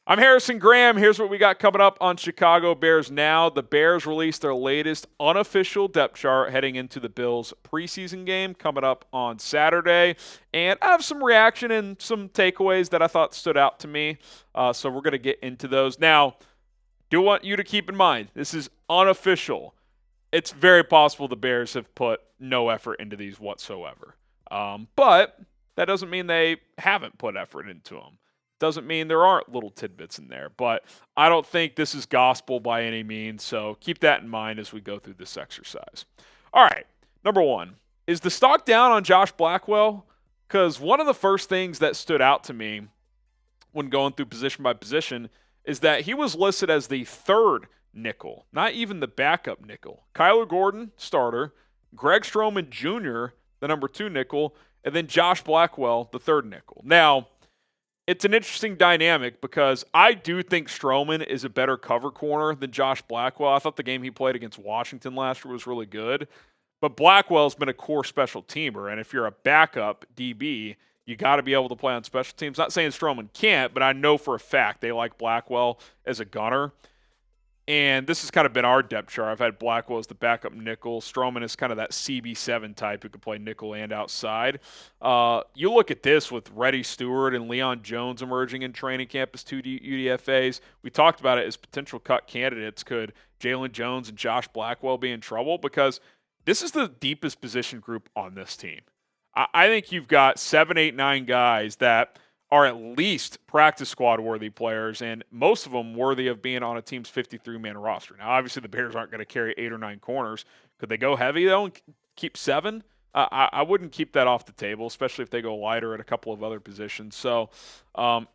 I'm Harrison Graham. Here's what we got coming up on Chicago Bears Now. The Bears released their latest unofficial depth chart heading into the Bills preseason game coming up on Saturday. And I have some reaction and some takeaways that I thought stood out to me. So we're going to get into those. Now, do want you to keep in mind, this is unofficial. It's very possible the Bears have put no effort into these whatsoever. But that doesn't mean they haven't put effort into them. Doesn't mean there aren't little tidbits in there, but I don't think this is gospel by any means, so keep that in mind as we go through this exercise. All right, number one, is the stock down on Josh Blackwell? Because one of the first things that stood out to me when going through position by position is that he was listed as the third nickel, not even the backup nickel. Kyler Gordon, starter, Greg Stroman Jr., the number 2 nickel, and then Josh Blackwell, the third nickel. Now, it's an interesting dynamic because I do think Stroman is a better cover corner than Josh Blackwell. I thought the game he played against Washington last year was really good. But Blackwell's been a core special teamer, and if you're a backup DB, you got to be able to play on special teams. Not saying Stroman can't, but I know for a fact they like Blackwell as a gunner. And this has kind of been our depth chart. I've had Blackwell as the backup nickel. Stroman is kind of that CB7 type who can play nickel and outside. You look at this with Reddy Stewart and Leon Jones emerging in training camp as 2 UDFAs. We talked about it as potential cut candidates. Could Jalen Jones and Josh Blackwell be in trouble? Because this is the deepest position group on this team. I think you've got 7, 8, 9 guys that are at least practice squad worthy players, and most of them worthy of being on a team's 53-man roster. Now, obviously, the Bears aren't going to carry 8 or 9 corners. Could they go heavy, though, and keep 7? I wouldn't keep that off the table, especially if they go lighter at a couple of other positions. So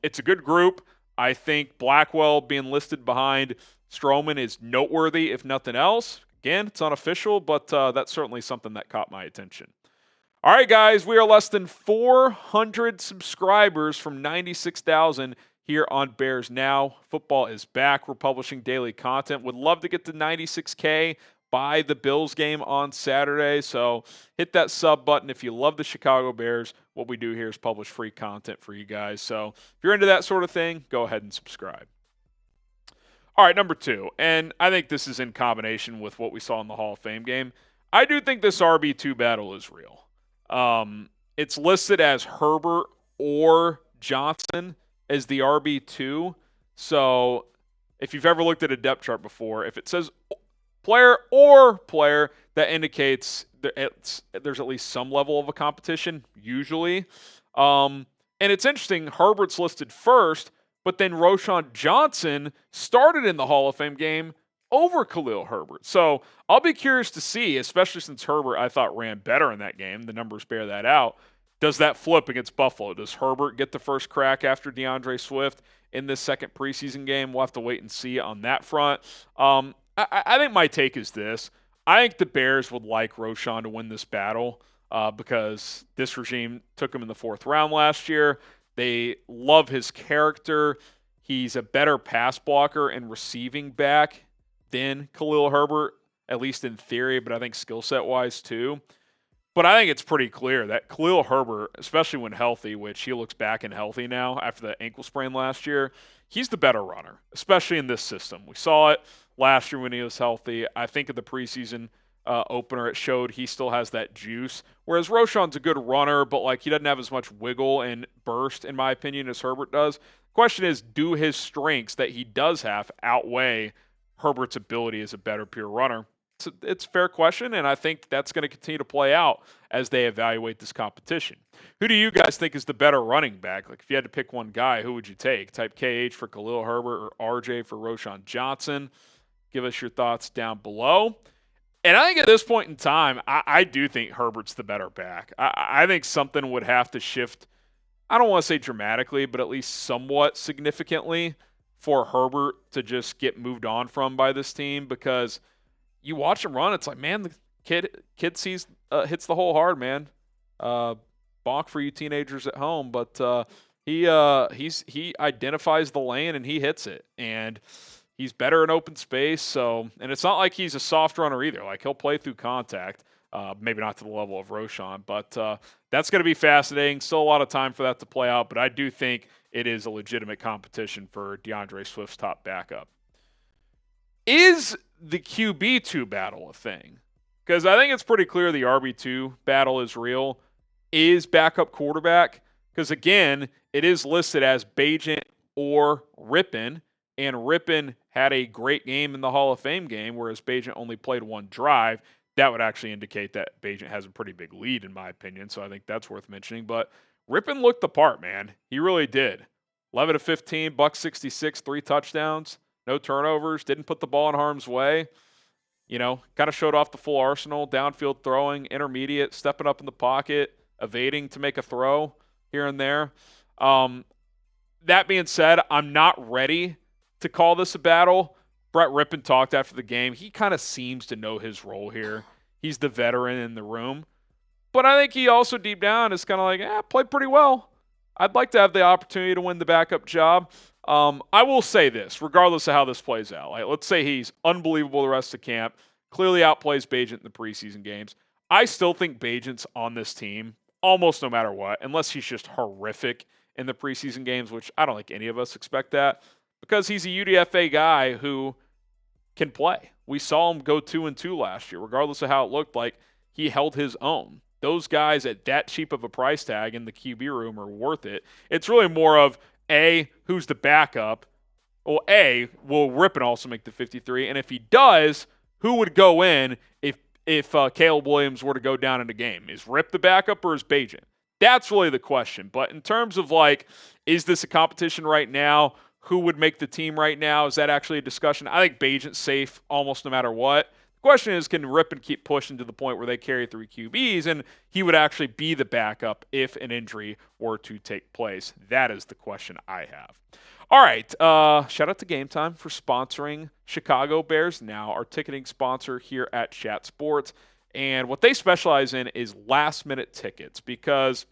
it's a good group. I think Blackwell being listed behind Stroman is noteworthy, if nothing else. Again, it's unofficial, but that's certainly something that caught my attention. All right, guys, we are less than 400 subscribers from 96,000 here on Bears Now. Football is back. We're publishing daily content. Would love to get to 96K by the Bills game on Saturday. So hit that sub button if you love the Chicago Bears. What we do here is publish free content for you guys. So if you're into that sort of thing, go ahead and subscribe. All right, number 2, and I think this is in combination with what we saw in the Hall of Fame game. I do think this RB2 battle is real. It's listed as Herbert or Johnson as the RB2. So if you've ever looked at a depth chart before, if it says player or player, that indicates there's at least some level of a competition, usually. And it's interesting, Herbert's listed first, but then Roschon Johnson started in the Hall of Fame game over Khalil Herbert. So I'll be curious to see, especially since Herbert, I thought, ran better in that game. The numbers bear that out. Does that flip against Buffalo? Does Herbert get the first crack after DeAndre Swift in this second preseason game? We'll have to wait and see on that front. I think my take is this. I think the Bears would like Roschon to win this battle because this regime took him in the 4th round last year. They love his character. He's a better pass blocker and receiving back than Khalil Herbert, at least in theory, but I think skill set wise too. But I think it's pretty clear that Khalil Herbert, especially when healthy, which he looks back and healthy now after the ankle sprain last year, he's the better runner, especially in this system. We saw it last year when he was healthy. I think of the preseason opener, it showed he still has that juice. Whereas Roschon's a good runner, but like he doesn't have as much wiggle and burst, in my opinion, as Herbert does. Question is, do his strengths that he does have outweigh Herbert's ability as a better pure runner? It's a fair question, and I think that's going to continue to play out as they evaluate this competition. Who do you guys think is the better running back? Like, if you had to pick one guy, who would you take? Type KH for Khalil Herbert or RJ for Roschon Johnson? Give us your thoughts down below. And I think at this point in time, I do think Herbert's the better back. I think something would have to shift, I don't want to say dramatically, but at least somewhat significantly for Herbert to just get moved on from by this team, because you watch him run, it's like, man, the kid sees hits the hole hard, man. Bonk for you teenagers at home, but he identifies the lane and he hits it, and he's better in open space. So, and it's not like he's a soft runner either. Like, he'll play through contact, maybe not to the level of Roschon, but that's going to be fascinating. Still a lot of time for that to play out, but I do think it is a legitimate competition for DeAndre Swift's top backup. Is the QB2 battle a thing? Because I think it's pretty clear the RB2 battle is real. Is backup quarterback? Because, again, it is listed as Bagent or Rypien, and Rypien had a great game in the Hall of Fame game, whereas Bagent only played one drive. That would actually indicate that Bagent has a pretty big lead, in my opinion, so I think that's worth mentioning. But Rypien looked the part, man. He really did. 11 of 15, $166, 3 touchdowns, no turnovers, didn't put the ball in harm's way. You know, kind of showed off the full arsenal, downfield throwing, intermediate, stepping up in the pocket, evading to make a throw here and there. That being said, I'm not ready to call this a battle. Brett Rypien talked after the game. He kind of seems to know his role here. He's the veteran in the room. But I think he also deep down is kind of like, played pretty well. I'd like to have the opportunity to win the backup job. I will say this, regardless of how this plays out. Like, let's say he's unbelievable the rest of camp, clearly outplays Bagent in the preseason games. I still think Bagent's on this team almost no matter what, unless he's just horrific in the preseason games, which I don't think any of us expect that, because he's a UDFA guy who can play. We saw him go 2-2 last year. Regardless of how it looked like, he held his own. Those guys at that cheap of a price tag in the QB room are worth it. It's really more of, A, who's the backup? Well, A, will Rypien also make the 53? And if he does, who would go in if Caleb Williams were to go down in the game? Is Ryp the backup or is Bagent? That's really the question. But in terms of, like, is this a competition right now? Who would make the team right now? Is that actually a discussion? I think Bagent's safe almost no matter what. The question is, can Rypien keep pushing to the point where they carry 3 QBs and he would actually be the backup if an injury were to take place? That is the question I have. All right, shout out to Game Time for sponsoring Chicago Bears, now our ticketing sponsor here at Chat Sports. And what they specialize in is last-minute tickets because,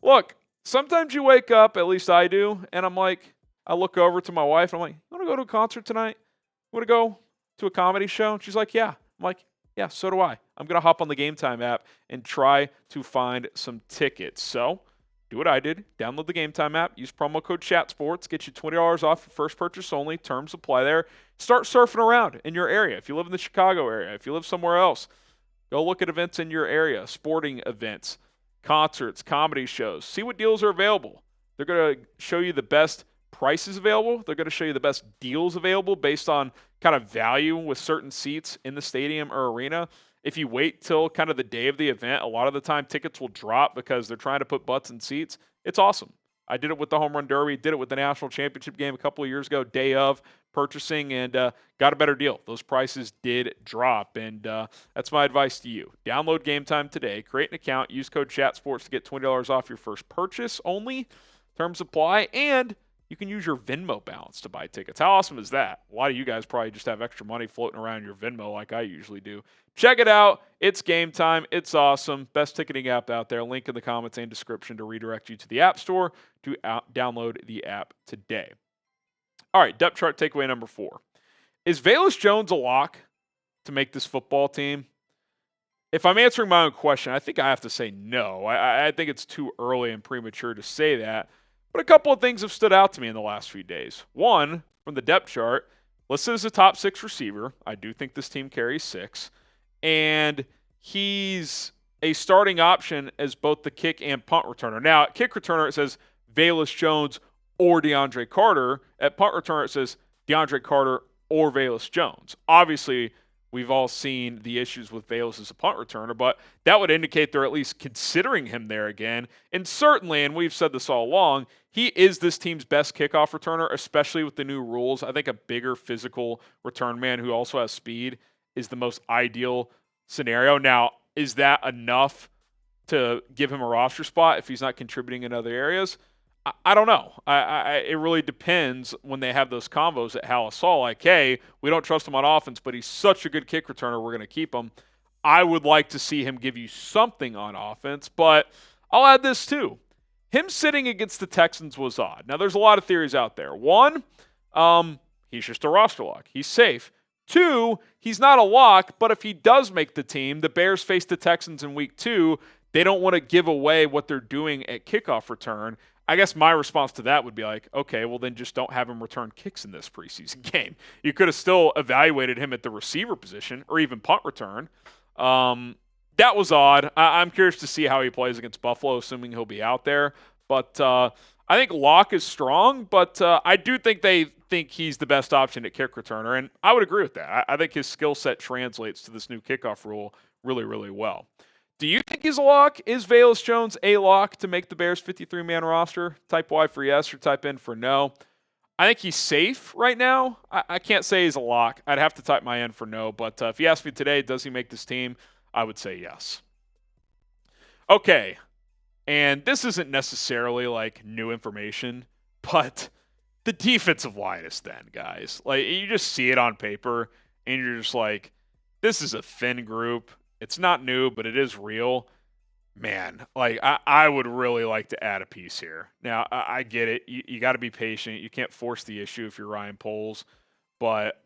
look, sometimes you wake up, at least I do, and I'm like, I look over to my wife, and I'm like, you want to go to a concert tonight? You want to go to a comedy show? And she's like, yeah. I'm like, yeah, so do I. I'm going to hop on the Game Time app and try to find some tickets. So do what I did. Download the Game Time app. Use promo code ChatSports. Get you $20 off your first purchase only. Terms apply there. Start surfing around in your area. If you live in the Chicago area, if you live somewhere else, go look at events in your area, sporting events, concerts, comedy shows. See what deals are available. They're going to show you the best prices available. They're going to show you the best deals available based on kind of value with certain seats in the stadium or arena. If you wait till kind of the day of the event, a lot of the time tickets will drop because they're trying to put butts in seats. It's awesome. I did it with the Home Run Derby, did it with the National Championship game a couple of years ago, day of purchasing, and got a better deal. Those prices did drop, and that's my advice to you. Download Game Time today, create an account, use code ChatSports to get $20 off your first purchase only. Terms apply, and you can use your Venmo balance to buy tickets. How awesome is that? A lot of you guys probably just have extra money floating around your Venmo like I usually do. Check it out. It's Game Time. It's awesome. Best ticketing app out there. Link in the comments and description to redirect you to the App Store to download the app today. All right, depth chart takeaway number 4. Is Velus Jones a lock to make this football team? If I'm answering my own question, I think I have to say no. I think it's too early and premature to say that. But a couple of things have stood out to me in the last few days. One, from the depth chart, listed as a top 6 receiver. I do think this team carries 6. And he's a starting option as both the kick and punt returner. Now, at kick returner, it says Velus Jones or DeAndre Carter. At punt returner, it says DeAndre Carter or Velus Jones. Obviously, we've all seen the issues with Velus as a punt returner, but that would indicate they're at least considering him there again. And certainly, and we've said this all along, he is this team's best kickoff returner, especially with the new rules. I think a bigger physical return man who also has speed is the most ideal scenario. Now, is that enough to give him a roster spot if he's not contributing in other areas? I don't know. It really depends when they have those combos at Hal-Asal, like, hey, we don't trust him on offense, but he's such a good kick returner, we're going to keep him. I would like to see him give you something on offense, but I'll add this too. Him sitting against the Texans was odd. Now, there's a lot of theories out there. One, he's just a roster lock. He's safe. 2, he's not a lock, but if he does make the team, the Bears face the Texans in week 2. They don't want to give away what they're doing at kickoff return. I guess my response to that would be like, okay, well then just don't have him return kicks in this preseason game. You could have still evaluated him at the receiver position or even punt return. That was odd. I'm curious to see how he plays against Buffalo, assuming he'll be out there. But I think Locke is strong, but I do think they think he's the best option at kick returner, and I would agree with that. I think his skill set translates to this new kickoff rule really, really well. Do you think he's a lock? Is Velus Jones a lock to make the Bears 53-man roster? Type Y for yes or type N for no. I think he's safe right now. I can't say he's a lock. I'd have to type my N for no, but if you ask me today, does he make this team? I would say yes. Okay, and this isn't necessarily like new information, but the defensive line is thin, guys. Like, you just see it on paper, and you're just like, this is a thin group. It's not new, but it is real. Man, like, I would really like to add a piece here. Now, I get it. You got to be patient. You can't force the issue if you're Ryan Poles. But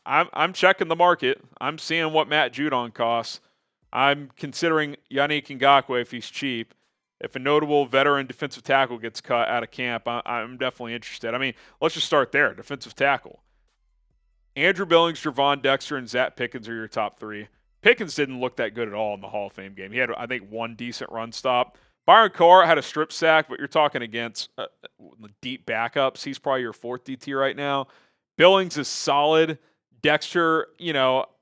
I'm checking the market. I'm seeing what Matt Judon costs. I'm considering Yannick Ngakoue if he's cheap. If a notable veteran defensive tackle gets cut out of camp, I'm definitely interested. I mean, let's just start there. Defensive tackle. Andrew Billings, Javon Dexter, and Zach Pickens are your top three. Pickens didn't look that good at all in the Hall of Fame game. He had, I think, one decent run stop. Byron Carr had a strip sack, but you're talking against deep backups. He's probably your fourth DT right now. Billings is solid. Dexter,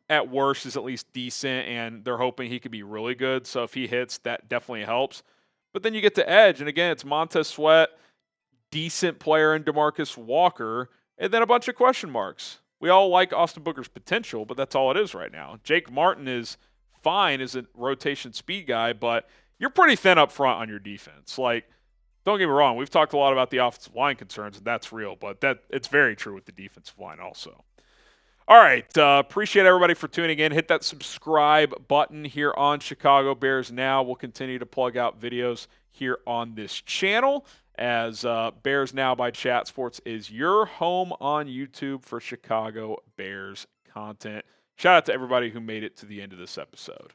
at worst is at least decent, and they're hoping he could be really good. So if he hits, that definitely helps. But then you get to edge, and again, it's Montez Sweat, decent player in DeMarcus Walker, and then a bunch of question marks. We all like Austin Booker's potential, but that's all it is right now. Jake Martin is fine as a rotation speed guy, but you're pretty thin up front on your defense. Like, don't get me wrong, we've talked a lot about the offensive line concerns, and that's real, but it's very true with the defensive line also. All right, appreciate everybody for tuning in. Hit that subscribe button here on Chicago Bears Now. We'll continue to plug out videos here on this channel, as Bears Now by Chat Sports is your home on YouTube for Chicago Bears content. Shout out to everybody who made it to the end of this episode.